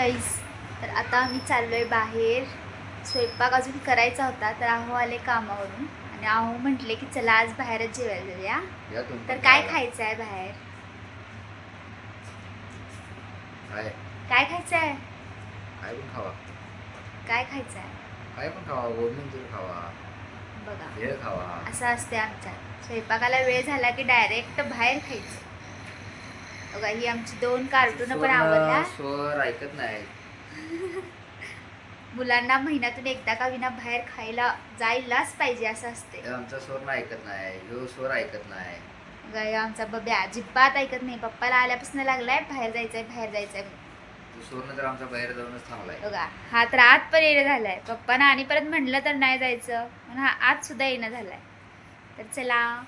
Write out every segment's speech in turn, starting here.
Guys, तर आता आम्ही चाललोय बाहेर. स्वयंपाक अजून करायचा होता, तर आहो आले कामावरून आणि आहो म्हटले की चला आज बाहेरच जेवायला जाऊया. तर काय खायचं आहे बाहेर? काय खायचं आहे? काय पण खावा. काय खायचं आहे? काय पण खावा. गोड मंचुरी खावा, बघा भेळ खावा. असं असते आमच्यात. स्वयंपाकाला वेळ झाला की डायरेक्ट बाहेर खायचं. बघा ही आमची 2 कार्टून पण आवडल्या. स्वर ऐकत नाही. मुलांना महिन्यातून एकदा का विना बाहेर खायला जायलाच पाहिजे असं असते. आमचा स्वर ऐकत नाही, ह्यो स्वर ऐकत नाही. गाय आमचा बब्या अजिबात ऐकत नाही. पप्पाला आल्यापासून लागलाय बाहेर जायचंय बाहेर जायचंय. स्वर तर आमचा बाहेर जाऊनच थांबलाय. बघा हा तर आत पण येणं झालाय. पप्पाना आणि परत म्हटलं तर नाही जायचं, पण हा आत सुद्धा येणं झालाय. तर चला,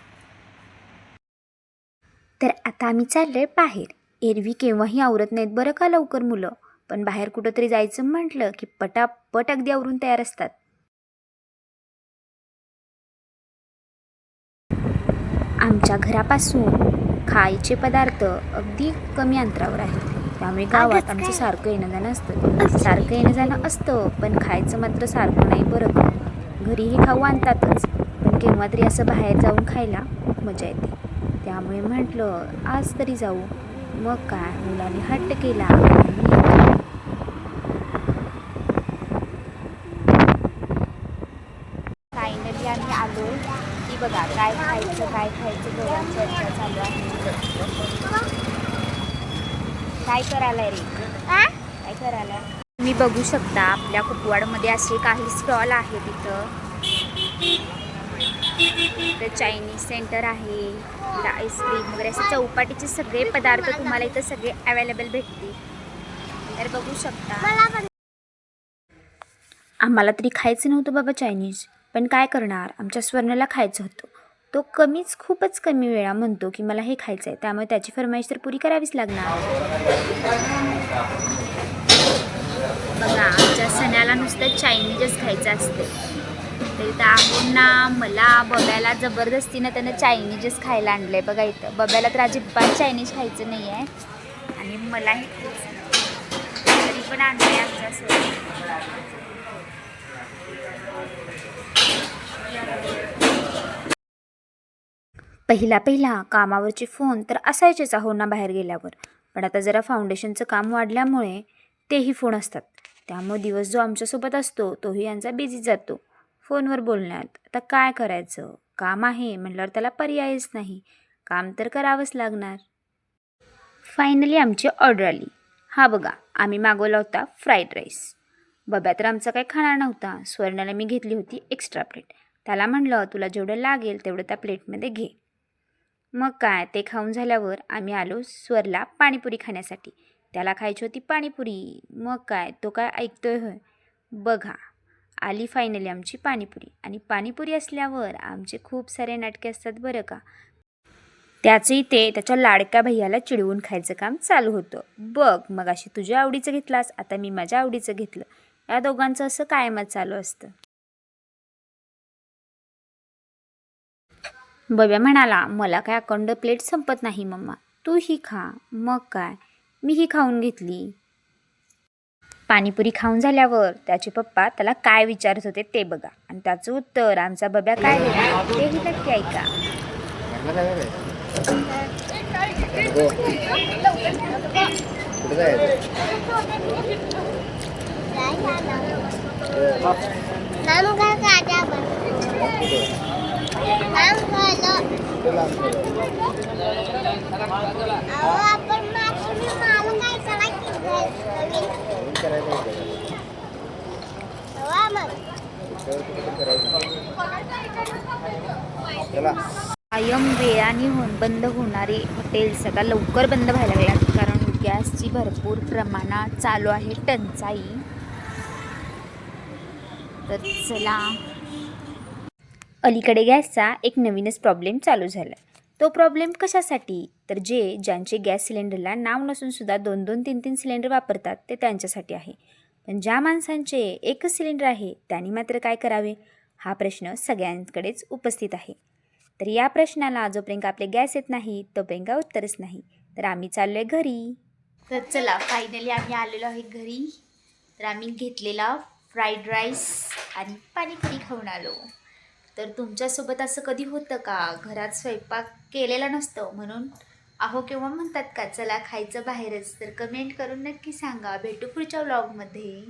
तर आता आम्ही चाललोय बाहेर. एरवी केव्हाही आवरत नाहीत बरं का लवकर मुलं, पण बाहेर कुठंतरी जायचं म्हटलं की पटापट अगदी आवरून तयार असतात. आमच्या घरापासून खायचे पदार्थ अगदी कमी अंतरावर आहेत, त्यामुळे गावात आमचं सारखं येणं जाणं असतं. पण खायचं मात्र सारखं नाही बरं का. घरीही खाऊ आणतातच, पण केव्हा तरी असं बाहेर जाऊन खायला मजा येते. त्यामुळे म्हटलं आज तरी जाऊ. मग काय, मुलांनी हट्ट केला. फायनली आम्ही आलो की बघा काय खायचं दोघांची चर्चा चालू आहे. काय करायला रे, काय करायला? तुम्ही बघू शकता आपल्या कुपवाडमध्ये असे काही स्टॉल आहेत. इथं चायनीज सेंटर आहे, इथं आईस्क्रीम वगैरे असे चौपाटीचे सगळे पदार्थ तुम्हाला इथं सगळे अवेलेबल भेटतील. तर बघू शकता. आम्हाला तरी खायचं नव्हतं बाबा चायनीज, पण काय करणार, आमच्या स्वर्णाला खायचं होतं. तो खूपच कमी वेळा म्हणतो की मला हे खायचं आहे, त्यामुळे त्याची फरमाईश तर पुरी करावीच लागणार. बघा आमच्या सण्याला नुसतं चायनीजच खायचं असते. तर इथं आहोंना मला बब्याला जबरदस्तीनं त्यानं चायनीजच खायला आणलं आहे. बघा इथं बब्याला तर अजिबात चायनीज खायचं नाही आहे आणि मलाही खायचं नाही, तरी पण आणलं आहे आमच्यासोबत. पहिला कामावरचे फोन तर असायचेच आहोंना बाहेर गेल्यावर, पण आता जरा फाउंडेशनचं काम वाढल्यामुळे तेही फोन असतात. त्यामुळे दिवस जो आमच्यासोबत असतो तोही यांचा बिझी जातो फोनवर बोलण्यात. आता काय करायचं, काम आहे म्हटल्यावर त्याला पर्यायच नाही, काम तर करावंच लागणार. फायनली आमची ऑर्डर आली. हा बघा आम्ही मागवला होता फ्राईड राईस. बब्या तर आमचा काही खाणार नव्हता. स्वर्णाला मी घेतली होती एक्स्ट्रा प्लेट. त्याला म्हणलं तुला जेवढं लागेल तेवढं त्या प्लेटमध्ये घे. मग काय, ते खाऊन झाल्यावर आम्ही आलो स्वरला पाणीपुरी खाण्यासाठी. त्याला खायची होती पाणीपुरी. मग काय, तो काय ऐकतोय होय. बघा आली फायनली आमची पाणीपुरी. आणि पाणीपुरी असल्यावर आमचे खूप सारे नाटके असतात बरं का. त्याचंही ते त्याच्या लाडक्या भैयाला चिडवून खायचं काम चालू होतं. बघ मग अशी तुझ्या आवडीचं घेतलास, आता मी माझ्या आवडीचं घेतलं. या दोघांचं असं कायमच चालू असतं. बब्या म्हणाला मला काय अखंड प्लेट संपत नाही मम्मा, तू ही खा. मग काय, मीही खाऊन घेतली. पाणीपुरी खाऊन झाल्यावर त्याचे पप्पा त्याला काय विचारत होते ते बघा, आणि त्याचं उत्तर आमचा बब्या काय देणार तेही नक्की ऐका. कायम वेळाने बंद होणारे हॉटेल्स आता लवकर बंद व्हायला लागतात, कारण गॅसची भरपूर प्रमाणात चालू आहे टंचाई. तर चला, अलीकडे गॅसचा एक नवीनच प्रॉब्लेम चालू झाला. तो प्रॉब्लेम कशासाठी, तर ज्यांचे गॅस सिलेंडरला नाव नसून सुद्धा 2-2, 3-3 सिलेंडर वापरतात ते त्यांच्यासाठी आहे. पण ज्या माणसांचे एकच सिलेंडर आहे त्यांनी मात्र काय करावे, हा प्रश्न सगळ्यांकडेच उपस्थित आहे. तर या प्रश्नाला जोपर्यंत आपले गॅस येत नाही तोपर्यंत उत्तरच नाही. तर आम्ही चाललोय घरी. तर चला फायनली आम्ही आलेलो आहे घरी. तर आम्ही घेतलेला फ्राईड राईस आणि पाणीपुरी खाऊन आलो. तर तुमच्यासोबत असं कधी होतं का, घरात स्वयंपाक केलेला नसतं म्हणून अहो किंवा म्हणतात का चला खायचं बाहेरच? तर कमेंट करून नक्की सांगा. भेटू पुढच्या व्लॉगमध्ये.